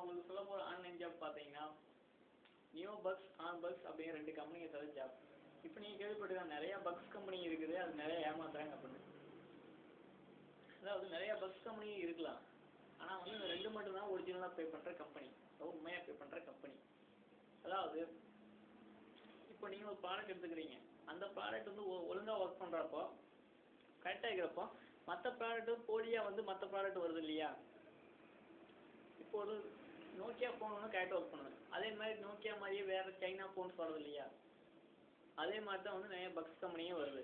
உங்களுக்கு சொல்ல போகிற ஆன்லைன் ஜாப் பார்த்தீங்கன்னா நியோ பக்ஸ் ஆன் பக்ஸ் அப்படிங்கிற 2 கம்பெனியை தர ஜாப். இப்போ நீங்கள் கேள்விப்பட்டிருக்க நிறைய பக்ஸ் கம்பெனி இருக்குது, அது நிறைய ஏமாத்துறாங்க அப்படின்னு. அதாவது நிறைய பக்ஸ் கம்பெனி இருக்கலாம், ஆனால் வந்து இந்த 2 மட்டும் தான் ஒரிஜினலாக பே பண்ணுற கம்பெனி, உண்மையாக பே பண்ணுற கம்பெனி. அதாவது இப்போ நீங்கள் ஒரு ப்ராடக்ட் எடுத்துக்கிறீங்க, அந்த ப்ராடக்ட் வந்து ஒழுங்காக ஒர்க் பண்ணுறப்போ கரெக்டாக இருக்கிறப்போ மற்ற ப்ராடக்ட்டு போலியாக வந்து மற்ற ப்ராடக்ட் வருது இல்லையா. இப்போ ஒரு நோக்கியா ஃபோன் ஒன்று கரெக்டாக ஒர்க் பண்ணுது, அதே மாதிரி நோக்கியா மாதிரியே வேறு சைனா ஃபோன்ஸ் வருது இல்லையா, அதே மாதிரி தான் வந்து நிறைய பக்ஸ் கம்பெனியும் வருது.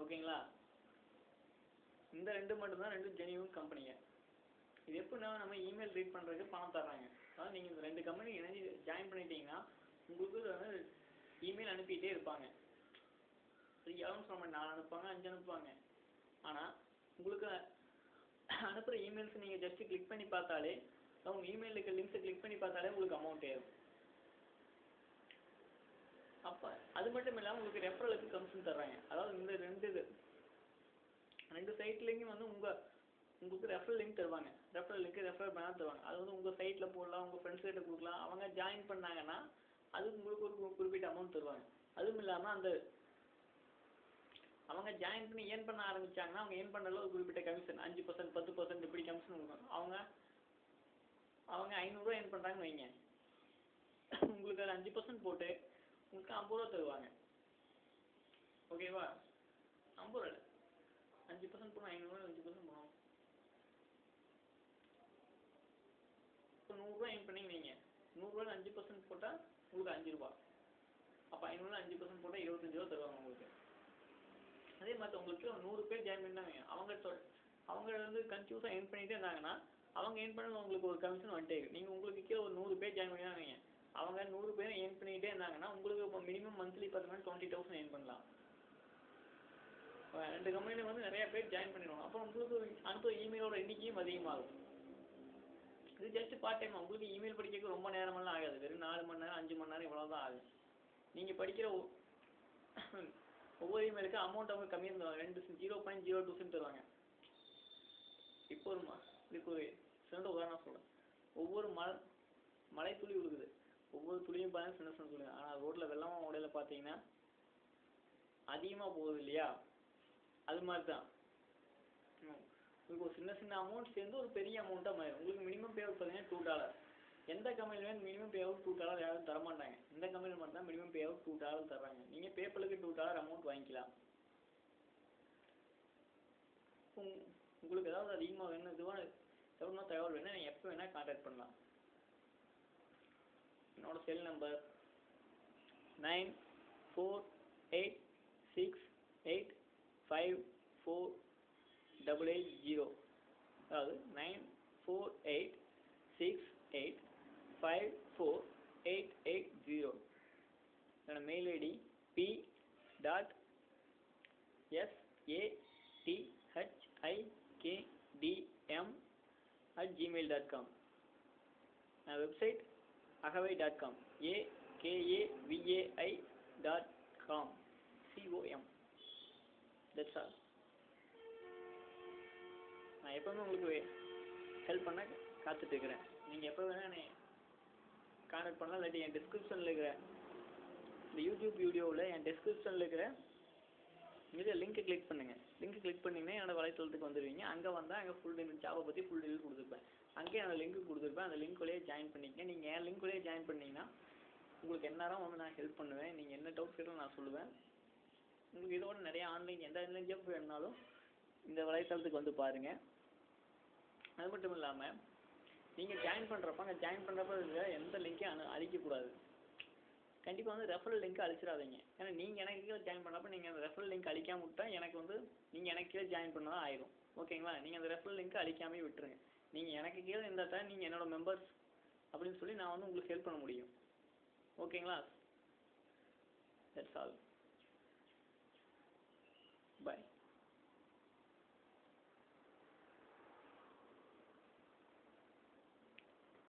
ஓகேங்களா, இந்த 2 மட்டும்தான் 2 ஜெனியூன் கம்பெனிங்க. இது எப்படின்னா நம்ம இமெயில் ரீட் பண்ணுறதுக்கு பணம் தர்றாங்க. அதாவது நீங்கள் இந்த 2 கம்பெனி இணைஞ்சி ஜாயின் பண்ணிட்டீங்கன்னா உங்களுக்கு வந்து இமெயில் அனுப்பிகிட்டே இருப்பாங்க. எவ்வளோன்னு சொல்ல மாட்டேன், 4 அனுப்புவாங்க 5 அனுப்புவாங்க. ஆனால் உங்களுக்கு அனுப்புகிற இமெயில்ஸ் நீங்கள் ஜஸ்ட்டு கிளிக் பண்ணி பார்த்தாலே, உங்கள் இமெயிலுக்கு லிங்க்ஸை கிளிக் பண்ணி பார்த்தாலே உங்களுக்கு அமௌண்ட் ஏறும். அப்போ அது மட்டும் இல்லாமல் உங்களுக்கு ரெஃபரலுக்கு கமிஷன் தர்றாங்க. அதாவது இந்த 2 சைட்லேயும் வந்து உங்களுக்கு ரெஃபரல் லிங்க் தருவாங்க. ரெஃபரல் லிங்க் ரெஃபர் பண்ணால் தருவாங்க. அது வந்து உங்கள் சைட்டில் போடலாம், உங்கள் ஃப்ரெண்ட்ஸ் கிட்ட கொடுக்கலாம். அவங்க ஜாயின் பண்ணாங்கன்னா அது உங்களுக்கு ஒரு குறிப்பிட்ட அமௌண்ட் தருவாங்க. அதுவும் இல்லாமல் அவங்க ஜாயின் பண்ணி ஏர்ன் பண்ண ஆரம்பித்தாங்கன்னா அவங்க ஏர்ன் பண்ணுறதுல ஒரு குறிப்பிட்ட கமிஷன் 5% 10% இப்படி கமிஷன் கொடுக்கும். அவங்க 500 ரூபா ஏர்ன் பண்ணுறாங்கன்னு வைங்க, உங்களுக்கு அது 5% போட்டு உங்களுக்கு 50 ரூபா தருவாங்க. ஓகேவா, 50 ரூபா 5% போனால் 500 5% போனோம். இப்போ 100 ரூபா ஏர்ன் பண்ணி வைங்க, 100 ரூபாயில் 5% போட்டால் உங்களுக்கு 5 ரூபா. அப்போ 500 5% போட்டால் 25 ரூபா தருவாங்க உங்களுக்கு. அதே மாதிரி உங்களுக்கு 100 பேர் ஜாயின் பண்ணாங்க, அவங்க வந்து கன்ஃபியூஸாக ஏர்ன் பண்ணிகிட்டே இருந்தாங்கன்னா அவங்க ஏர்ன் பண்ணது உங்களுக்கு ஒரு கமிஷன் வந்துட்டே இருக்கு. நீங்கள் உங்களுக்கு கீழே ஒரு 100 பேர் ஜாயின் பண்ணினாங்க, அவங்க 100 பேர் ஏர்ன் பண்ணிகிட்டே இருந்தாங்கன்னா உங்களுக்கு இப்போ மினிமம் மந்த்லி பார்த்தீங்கன்னா 20,000 ஏர்ன் பண்ணலாம். 2 கம்பெனியில் வந்து நிறைய பேர் ஜாயின் பண்ணிடுவாங்க. அப்போ உங்களுக்கு அனுப்புகிற இமெயிலோட எண்ணிக்கையும் அதிகமாகும். இது ஜஸ்ட் பார்ட் டைம். உங்களுக்கு இமெயில் படிக்கிறதுக்கு ரொம்ப நேரமெல்லாம் ஆகாது, வெறும் 4 மணி நேரம் 5 மணி நேரம் இவ்வளோ தான் ஆகும். நீங்கள் படிக்கிற ஒவ்வொரு இமெயிலுக்கு அமௌண்ட் அவங்க கம்மியாக தருவாங்க, 0.02 சென்ட் தருவாங்க. இப்போ இதுக்கு ஒரு சிறந்த உதாரணம் சொல்கிறேன். ஒவ்வொரு மழை துளி விழுகுது, ஒவ்வொரு துளியும் பார்த்தீங்கன்னா சின்ன துளி, ஆனால் ரோட்டில் வெள்ளமாக உடையில பார்த்தீங்கன்னா அதிகமாக போகுது இல்லையா. அது மாதிரி தான் உங்களுக்கு ஒரு சின்ன அமௌண்ட் சேர்ந்து ஒரு பெரிய அமௌண்ட்டாக மாறிடும். உங்களுக்கு மினிமம் பே அவுட் பார்த்தீங்கன்னா $2. எந்த கம்பெனிலும் மினிமம் பே அவுட் $2 யாரும் தரமாட்டாங்க. இந்த கம்பெனியில் மட்டும் தான் மினிமம் பே அவுட் $2 தர்றாங்க. நீங்கள் பேப்பலுக்கு $2 அமௌண்ட் வாங்கிக்கலாம். உங்களுக்கு ஏதாவது அதிகமாக வேணும், எவ்வளோ தகவல் வேணும், நீங்கள் எப்போ வேணால் கான்டாக்ட் பண்ணலாம். என்னோடய செல் நம்பர் 9486854880. அதாவது 9486854880. என்னோட mail ID p.sathikdm@gmail.com. Website akavai.com, akavai.com. That's all. நான் எப்போவுமே உங்களுக்கு ஹெல்ப் பண்ண காத்துட்டு இருக்கிறேன். நீங்கள் எப்போ வேணால் என்னை கான்டாக்ட் பண்ணலாம். இல்லாட்டி என் டிஸ்கிரிப்ஷனில் இருக்கிற இந்த யூடியூப் வீடியோவில் என் டிஸ்கிரிப்ஷனில் இருக்கிற லிங்க்கை கிளிக் பண்ணுங்கள். லிங்க் கிளிக் பண்ணிங்கன்னா என்னோடய வலைத்தளத்துக்கு வந்துடுவீங்க. அங்கே வந்தால் அங்கே ஃபுல் ஜாபை பற்றி ஃபுல் டீட்டெயில் கொடுத்துருப்பேன். அங்கேயே என்னோடய லிங்க் கொடுத்துருப்பேன். அந்த லிங்க் வழியே ஜாயின் பண்ணிக்கங்க. நீங்கள் என் லிங்க் வழியே ஜாயின் பண்ணிங்கன்னா உங்களுக்கு எந்நேரம் வந்து நான் ஹெல்ப் பண்ணுவேன். நீங்கள் என்ன டவுட் கேட்டாலும் நான் சொல்லுவேன். உங்களுக்கு இதோட நிறைய எந்த ஆன்லைன் ஜாப் வேணுனாலும் இந்த வலைத்தளத்துக்கு வந்து பாருங்கள். அது மட்டும் இல்லாமல் நீங்கள் ஜாயின் பண்ணுறப்ப இருக்கிற எந்த லிங்க்கையும் அழிக்கக்கூடாது. கண்டிப்பாக வந்து ரெஃபரல் லிங்க் அழிச்சிடாதீங்க. ஏன்னா நீங்கள் எனக்கு கீழே ஜாயின் பண்ணுறப்ப நீங்கள் அந்த ரெஃபரல் லிங்க் அழிக்காமல் விட்டால் எனக்கு வந்து நீங்கள் எனக்கு கீழே ஜாயின் பண்ணதான் ஆயிடும். ஓகேங்களா, நீங்கள் அந்த ரெஃபரல் லிங்க் அழிக்காமே விட்டுருங்க. நீங்கள் எனக்கு கீழே இருந்தால் தான் நீங்கள் என்னோடய மெம்பர்ஸ் அப்படின்னு சொல்லி நான் வந்து உங்களுக்கு ஹெல்ப் பண்ண முடியும். ஓகேங்களா, தட்ஸ் ஆல்.